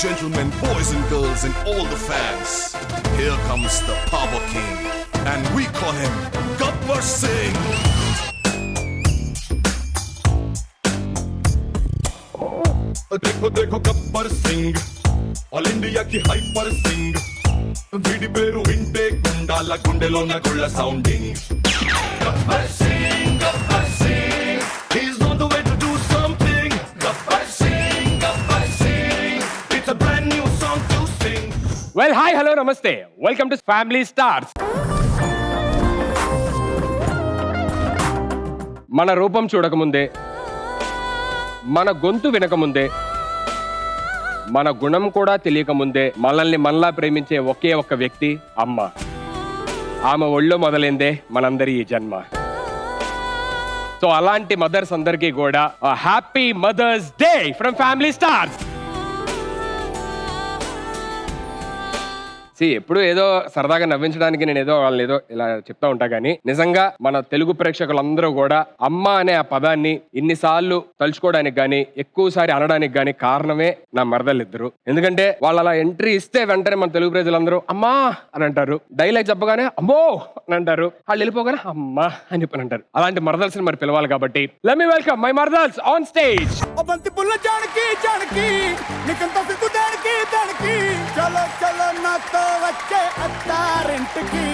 gentlemen, boys and girls, and all the fans, here comes the Power King, and we call him Gabbar Singh. देखो देखो Gabbar Singh, all India की hyper Singh, వీడి పేరు వింటే గుండాల గుండెలోన గుళ్ళ sounding. Gabbar Singh, Gabbar Singh, he's on the way to do something. Gabbar Singh, Gabbar Singh, it's a brand new song to sing. Well, hi, hello, namaste. Welcome to Family Stars. మన రూపం చూడకముందే, మన గొంతు వినకముందే, మన గుణం కూడా తెలియకముందే మనల్ని మనలా ప్రేమించే ఒకే ఒక్క వ్యక్తి అమ్మ. ఆమె ఒళ్ళో మొదలైందే మనందరి ఈ జన్మ. సో అలాంటి మదర్స్ అందరికీ కూడా happy mother's day from family stars. ఎప్పుడు ఏదో సరదాగా నవ్వించడానికి నేను ఏదో వాళ్ళని ఏదో ఇలా చెప్తా ఉంటా గానీ నిజంగా మన తెలుగు ప్రేక్షకులందరూ కూడా అమ్మ అనే ఆ పదాన్ని ఇన్నిసార్లు తలుచుకోవడానికి గానీ ఎక్కువసారి అనడానికి గానీ కారణమే నా మరదలిద్దరు. ఎందుకంటే వాళ్ళు అలా ఎంట్రీ ఇస్తే వెంటనే మన తెలుగు ప్రజలందరూ అమ్మా అని అంటారు. డైలాగ్ చెప్పగానే అమ్మో అని అంటారు. వాళ్ళు వెళ్ళిపోగానే అమ్మా అని చెప్పని అంటారు. అలాంటి మరదల్స్ మరి పిలవాలి కాబట్టి లెట్ మీ వెల్కమ్ మై మరదల్స్ ఆన్ స్టేజ్. చలో చలో నాతో వచ్చే అత్తారింటికి.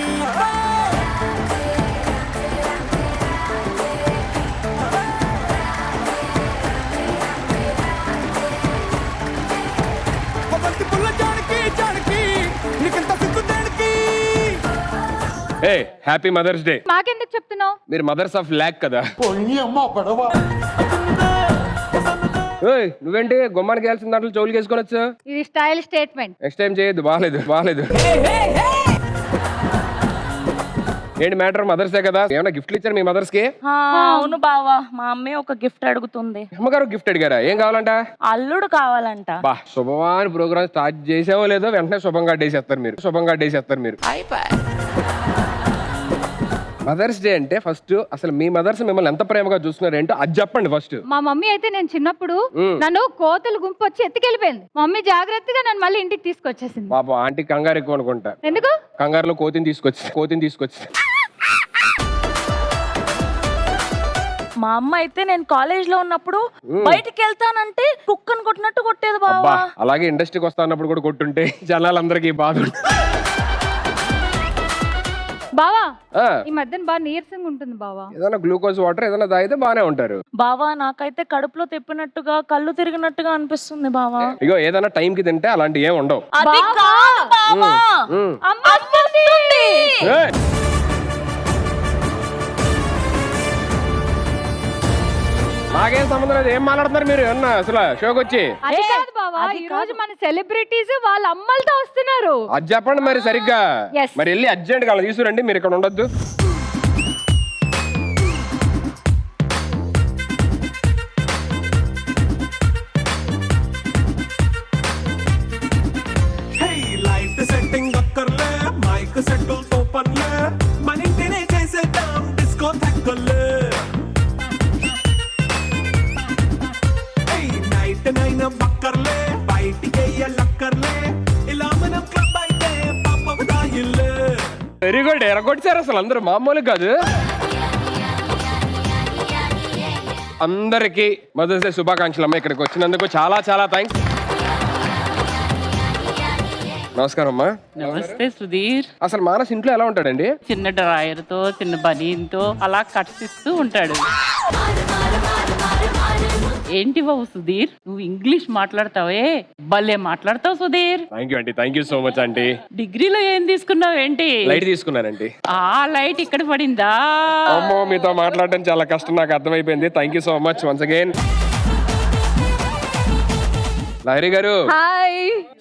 A happy mother's day. మాకెందుకు చెప్తున్నావు? మీరు మదర్స్ ఆఫ్ ల్యాక్ కదా. నువ్వేంటి గుమ్మానికి వెళ్ళాల్సిన దాంట్లో చౌలు వేసుకొనొచ్చు. ఇది స్టైల్ స్టేట్మెంట్. నెక్స్ట్ టైం చేయొద్దు. బాగాలేదు. ఏంటి మ్యాటర్? మదర్స్ డే కదా, ఏమైనా గిఫ్ట్లు ఇచ్చారు మీ మదర్స్ కి? అవును బావా, మా అమ్మే ఒక గిఫ్ట్ అడుగుతుంది. అమ్మగారు గిఫ్ట్ అడిగారా? ఏం కావాలంట? అల్లుడు కావాలంట. బా శుభవాని ప్రోగ్రామ్ స్టార్ట్ చేసావో లేదో వెంటనే శుభంగా డేసేస్తారు మీరు. మదర్స్ డే అంటే ఫస్ట్ అసలు మీ మదర్స్ మిమ్మల్ని ఎంత ప్రేమగా చూస్తున్నారు ఏంటో అది చెప్పండి ఫస్ట్. మా మమ్మీ అయితే నేను చిన్నప్పుడు నన్ను కోతలు గుంపు వచ్చి ఎత్తుకెళ్ళిపోయింది. మమ్మీ జాగ్రత్తగా నన్ను మళ్ళీ ఇంటికి తీసుకొచ్చేసింది. పాపం ఆంటీ కంగారు ఎక్కువ అనుకుంటా. ఎందుకు? కంగారులో కోతిని తీసుకొచ్చి మా అమ్మ అయితే నేను కాలేజ్ లో ఉన్నప్పుడు బయటికి వెళ్తానంటే కుక్కను కొట్టినట్టు కొట్టేది బావా. అలాగే ఇండస్ట్రీకి వస్తా అన్నప్పుడు కూడా కొట్టుంటే జనాలందరికీ బాధ. బావా ఈ మధ్యన బాగా నీరసంగా ఉంటుంది బావా. ఏదైనా గ్లూకోజ్ వాటర్ ఏదైనా తాగితే బానే ఉంటారు. బావా నాకైతే కడుపులో తిప్పినట్టుగా కళ్ళు తిరిగినట్టుగా అనిపిస్తుంది బావా. ఇగో ఏదైనా టైం కి తింటే అలాంటి ఏం ఉండవు. అది కాదు బావా. నాకేం సంబంధం లేదు. ఏం మాట్లాడుతున్నారు మీరు అన్న అసలు షోకి వచ్చి? అది కాదు బావా, ఈ రోజు మన సెలబ్రిటీస్ వాళ్ళ అమ్మలతో వస్తున్నారు. అది చెప్పండి మరి సరిగ్గా. Yes. మరి వెళ్ళి అర్జెంట్ గా తీసుకురండి, మీరు ఇక్కడ ఉండొద్దు. లైట్ సెట్టింగ్ అక్కర్లే, మైక్ సెట్టింగ్ తో పనిలే, మన ఇంటినే చేసేద్దాం డిస్కో థక్కర్లే. నైట్ నైన్ బక్కర్లే, బయటికి లక్కర్లే, ఇలా మనం క్లబ్ అయితే పాపదాయిల్లే. Very good. ఎరగొట్టారు అసలు అందరూ, మామూలు కాదు. అందరికి మదర్స్ డే శుభాకాంక్షలు అమ్మ. ఇక్కడికి వచ్చినందుకు చాలా చాలా థ్యాంక్స్. నమస్కారం అమ్మా. నమస్తే సుధీర్. అసలు మానస్ ఇంట్లో ఎలా ఉంటాడండి? చిన్న డ్రాయర్ తో చిన్న బనీన్తో అలా కట్స్ ఇస్తూ ఉంటాడు. ఏంటి బాబు సుధీర్, నువ్వు ఇంగ్లీష్ మాట్లాడతావే, భలే మాట్లాడతావు Sudheer. Thank you aunty, thank you so much aunty. డిగ్రీలో ఏం తీసుకున్నావు ఏంటి? లైట్ తీసుకున్నానండి. ఆ లైట్ ఇక్కడ పడిందా? అమ్మో, మీతో మాట్లాడడం చాలా కష్టం, నాకు అర్థమైపోయింది. Thank you so much once again. Lahari గారు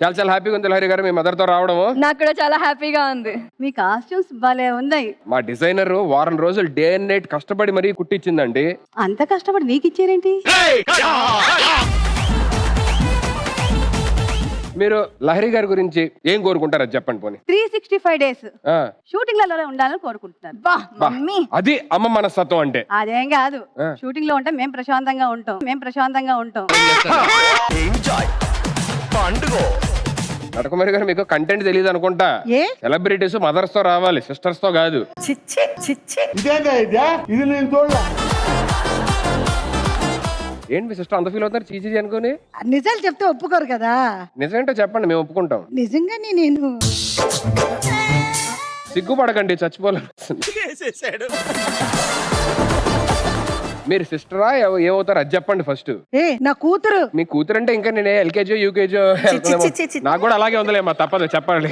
చాలా చాలా హ్యాపీగా ఉంది. లహరి గారు మీ మదర్ తో రావడము నాకు కూడా చాలా హ్యాపీగా ఉంది. మీ కాస్ట్యూమ్స్ భలే ఉన్నాయి. మా డిజైనర్ వారం రోజులు డే అండ్ నైట్ కష్టపడి మరీ కుట్టించిందండి. అంత కష్టపడి నీకు ఇచ్చారేంటి? మీరు లహరి గారి గురించి ఏం కోరుకుంటారు అది చెప్పండి పోనీ. 365 days షూటింగ్ లలో ఉండాలని కోరుకుంటున్నాను. అది అమ్మ మనస్తత్వం అంటే. అదేం కాదు, షూటింగ్ లో ఉంటే మేము ప్రశాంతంగా ఉంటాం. నటకుమారి గారు మీకు కంటెంట్ తెలియదు అనుకుంటా. ఏ సెలబ్రిటీస్ మదర్స్ తో రావాలి, సిస్టర్స్ తో కాదు. చిచ్చి చిచ్చి ఏంటి మీ సిస్టర్ అంత ఫీల్ అవుతారు చీచీ అనుకుని? నిజాలు చెప్తే ఒప్పుకోరు కదా. నిజమేంటో చెప్పండి, మేము ఒప్పుకుంటాం. నిజంగానే నేను సిగ్గుపడకండి, చచ్చిపోలే. మీరు సిస్టరా ఏమవుతారు అది చెప్పండి ఫస్ట్. నా కూతురు. మీ కూతురు అంటే ఇంకా నేను ఎల్కేజీ యూకేజీ నాకు కూడా అలాగే ఉందిలేమ్మా, తప్పదు చెప్పాలి.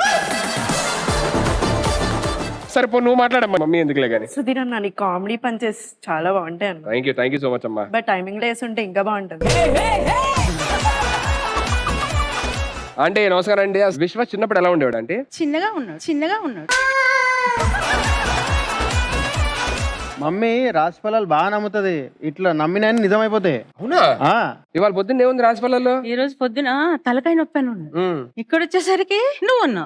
సరే పో, నువ్వు మాట్లాడమ్మా, మమ్మీ ఎందుకులే కానీ. సుధీర్ అన్న నీ కామెడీ పంచెస్ చాలా బాగుంటాయి అన్న. థ్యాంక్ యూ సో మచ్ అమ్మా. బట్ టైమింగ్ డేస్ ఉంటే ఇంకా బాగుంటుంది. అంటే నమస్కారం అండి. విశ్వ చిన్నప్పుడు ఎలా ఉండేవాడు అంటే? చిన్నగా ఉన్నాడు. మమ్మీ రాశి ఫలాలు బాగా నమ్ముతుంది, ఇట్లా నమ్మినా నిజమైపోతాయి. అవునా? ఇవాళ పొద్దున్న ఏముంది రాశి ఫలాల్లో? ఈ రోజు పొద్దున తలకాయ నొప్పి అని ఉంది. ఇక్కడ వచ్చేసరికి నువ్వు అన్నా.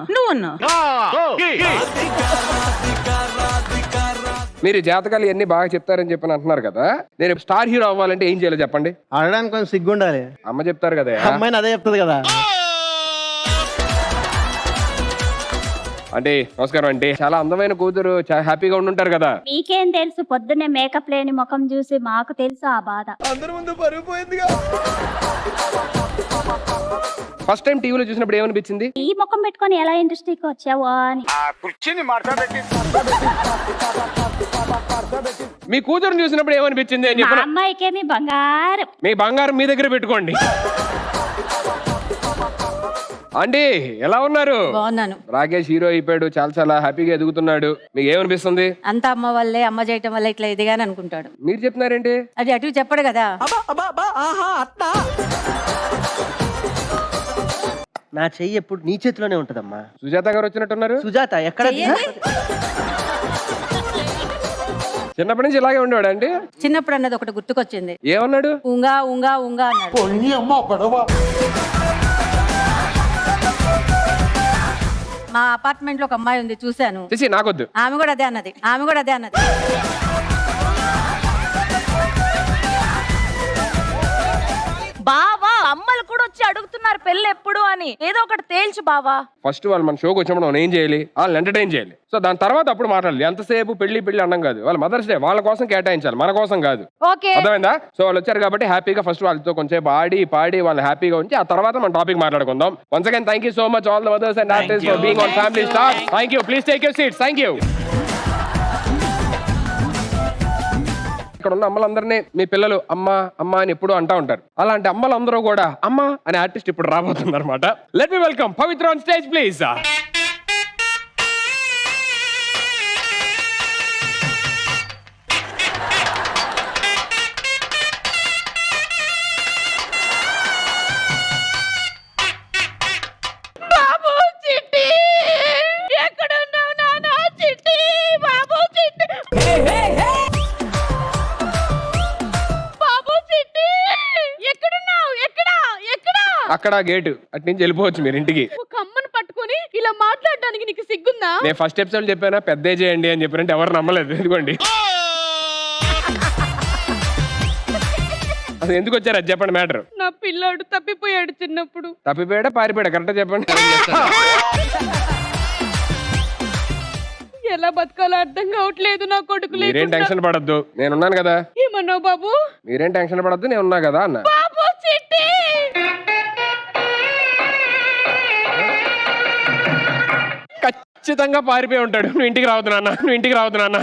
మీరు జాతకాలు ఇవన్నీ బాగా చెప్తారని చెప్పని అంటున్నారు కదా, నేను స్టార్ హీరో అవ్వాలంటే ఏం చేయాలో చెప్పండి. అడగడానికి కొంచెం సిగ్గు ఉండాలి. అమ్మ చెప్తారు కదా. అమ్మాయిని అదే చెప్తుంది కదా. అంటే నమస్కారం అంటే చాలా అందమైన కూతురు, చాలా హ్యాపీగా ఉండుంటారు కదా. మీకేం తెలుసు, పొద్దున్నే మేకప్ లేని ముఖం చూసి మాకు తెలుసు ఆ బాధ. ఫస్ట్ టైం టీవీలో చూసినప్పుడు ఏమనిపించింది? ఈ ముఖం పెట్టుకొని ఎలా ఇండస్ట్రీకి వచ్చావు అని. మీ కూతురుని చూసినప్పుడు ఏమనిపించింది అని మా చెప్పిన? అమ్మాయికేమి బంగారం. మీ బంగారం మీ దగ్గర పెట్టుకోండి. అండి ఎలా ఉన్నారు? బాగున్నాను. రాకేష్ హీరో అయిపోయాడు, చాలా హ్యాపీగా ఎదుగుతున్నాడు. మీకు ఏమనిపిస్తుంది? అంతా అమ్మ వల్లే, అమ్మ చేయటం వల్ల ఇట్లా ఎదిగాని అనుకుంటాడు. మీరు చెప్తున్నారేంటి? అది అటు చెప్పడు కదా. నా చెయ్యి ఎప్పుడు నీ చేతిలోనే ఉంటదమ్మా. సుజాత గారు వచ్చినట్టున్నారు. సుజాత ఎక్కడ? చిన్నప్పటి నుంచి ఇలాగే ఉండేవాడు అండి? చిన్నప్పుడు అన్నది ఒకటి గుర్తుకొచ్చింది. ఏమన్నాడు? ఉంగా ఉంగా ఉంగా అన్నాడు. మా అపార్ట్మెంట్ లో ఒక అమ్మాయి ఉంది, చూశాను. నాకొద్దు. ఆమె కూడా అదే అన్నది. బావా అమ్మలు కూడా వచ్చి అడుగుతున్నారు పెళ్ళి ఎప్పుడు అని. ఏదో ఒకటి తేల్చు బావా. ఫస్ట్ వాళ్ళు మన షోకి వచ్చినప్పుడు మనం ఏం చేయాలి? వాళ్ళని ఎంటర్టైన్ చేయాలి. సో దాని తర్వాత అప్పుడు మాట్లాడాలి. ఎంతసేపు పెళ్లి అన్నం కాదు. వాళ్ళ మదర్స్ డే వాళ్ళ కోసం కేటాయించాలి, మన కోసం కాదు. అర్థమైందా? సో వాళ్ళు వచ్చారు కాబట్టి హ్యాపీగా ఫస్ట్ వాళ్ళతో కొంచెం పాడి వాళ్ళు హ్యాపీగా ఉంచి ఆ తర్వాత మన టాపిక్ మాట్లాడుకుందాం. Once again thank you so much all the mothers and artist for being on family star. Thank you. Please take your seats. Thank you. ఇక్కడ ఉన్న అమ్మలందరినీ మీ పిల్లలు అమ్మ అని ఎప్పుడు అంటా ఉంటారు. అలాంటి అమ్మలందరూ కూడా అమ్మ అనే ఆర్టిస్ట్ ఇప్పుడు రాబోతున్నారు అనమాట. Let me welcome Pavitra on stage please. అక్కడ గేటు అటు నుంచి వెళ్ళిపోవచ్చు మీరు ఇంటికి. ఒక అమ్మని పట్టుకొని ఇలా మాట్లాడడానికి నీకు సిగ్గుందా? నేను ఫస్ట్ ఎపిసోడ్ చెప్పానా పెద్ద చేయండి అని చెప్పారంటే ఎవరు నమ్మలేదు. ఎందుకోండి అసలు ఎందుకు వచ్చారు అది చెప్పండి మ్యాటర్. నా పిల్లాడు తప్పిపోయాడు చిన్నప్పుడు. తప్పిపోయాడా పారిపోయాడా కరెక్ట్ చెప్పండి. ఎలా బతకాలో అర్థం కావట్లేదు నా కొడుకు. మీరేం టెన్షన్ పడద్దు, నేనున్నాను కదా. ఏమన్నావు బాబు? మీరేం టెన్షన్ పడద్దు, నేను ఉన్నా కదా అన్న. బాబు చిట్టి ఖచ్చితంగా పారిపోయి ఉంటాడు. నువ్వు ఇంటికి రావద్దు నాన్న.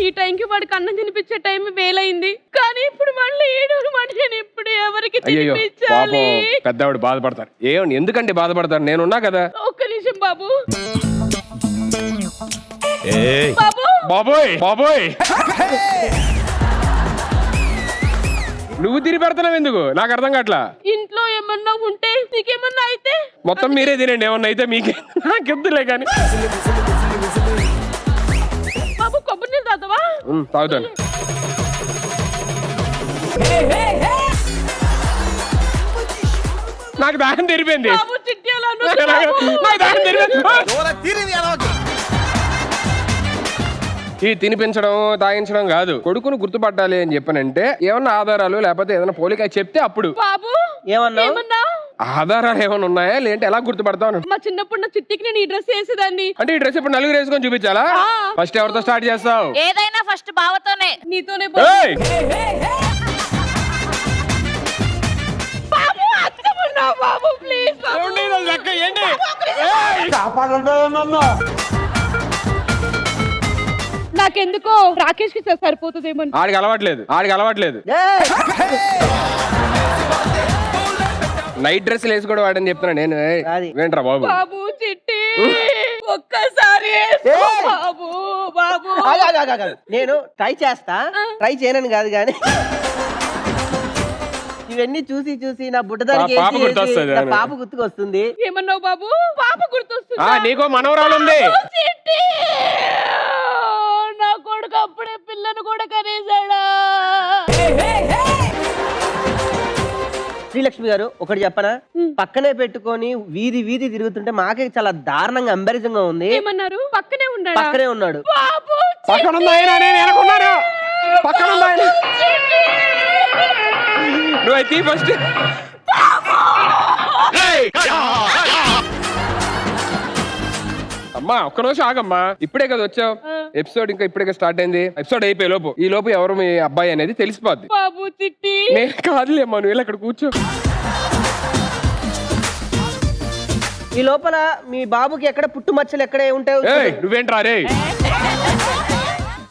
ఈ టైంకి వాడికి అన్నం తినిపించే టైం వేలైంది, కానీ ఇప్పుడు మళ్ళీ నేను ఇప్పుడు ఎవరికి అయ్యో తినిపించాలి? పాపం పెద్దవాడు బాధపడతారు. ఎందుకంటే బాధపడతారు, నేనున్నా కదా. ఒక్క నిమిషం బాబు. బాబోయ్ నువ్వు తిరిగి పెడతావు ఎందుకు నాకు అర్థం కావట్లా. ఇంట్లో ఏమన్నా ఉంటే నీకేమన్నా అయితే మొత్తం మీరే తినండి, ఏమన్నా అయితే మీకే, నాకెద్దులే కానీ. బాబు కొబ్బరి నీళ్ళు తాగుతావా? తాగుతాను. నాకు దాహం తెరిపోయింది. బాబు చిట్టి అలా నాకు దాహం తెరిపోయింది. ఈ తినిపించడం తాగించడం కాదు, కొడుకును గుర్తుపట్టాలి అని చెప్పానంటే ఏమన్నా ఆధారాలు లేకపోతే ఏదైనా పోలిక చెప్తే అప్పుడు. బాబు ఏమన్నా ఆధారాలు ఏమైనా ఉన్నాయా లేదంటే ఎలా గుర్తుపడతావు? మా చిన్నప్పుడు నా చిట్టికి నేను ఈ డ్రెస్ వేసేదాన్ని. అంటే ఈ డ్రెస్ ఇప్పుడు నలుగురు వేసుకొని చూపించాలా? ఫస్ట్ ఎవరితో స్టార్ట్ చేస్తావు? ఏదైనా ఫస్ట్ బావతోనే. నీతోనే ఏయ్! బాబు ప్లీజ్ నాకెందుకో రాకేష్ కి సరిపోతుందేమో. ఆడికి అలవాట్లేదు నైట్ డ్రెస్ వేసుకోవడం వాడని చెప్తున్నా నేను. ఏంట్రా బాబు? బాబు చిట్టి ఒక్కసారి బాబు బాబు నేను ట్రై చేస్తా, ట్రై చేయనని కాదు కానీ ఇవన్నీ చూసి చూసి నా బుట్టదానికి పాప గుర్తొస్తుంది. పాప గుర్తుకొస్తుంది. ఏమన్నావు బాబు? పాప గుర్తొస్తుంది. నీకో మనవరాలు ఉంది. చిట్టి నా కొడుకు అప్పుడే పిల్లను కూడా కనేసాడా? శ్రీలక్ష్మి గారు ఒకటి చెప్పనా, పక్కనే పెట్టుకొని వీధి వీధి తిరుగుతుంటే మాకే చాలా దారుణంగా ఎంబారసింగ్ గా ఉంది. ఏమన్నారు? పక్కనే ఉన్నాడు. పక్కనే ఉన్నాడు. బాబు పక్కన ఉంది ఆయన, నేను వెనకున్నాను. పక్కన ఉంది ఆయన. నువ్వు అయితే ఫస్ట్ అమ్మా ఒక్క నిమిషం ఆగమ్మా. ఇప్పుడే కదా వచ్చావు, ఎపిసోడ్ ఇంకా ఇప్పుడే స్టార్ట్ అయింది. ఎపిసోడ్ అయిపోయే లోపు ఈ లోపు ఎవరు మీ అబ్బాయి అనేది తెలిసిపోద్ది. బాబు చిట్టి నేను కాదులేమ్మా, నువ్వు వెళ్ళి అక్కడ కూర్చో. ఈ లోపల మీ బాబుకి ఎక్కడ పుట్టుమచ్చలు ఎక్కడ ఉంటాయి? నువ్వేంట్రా రే?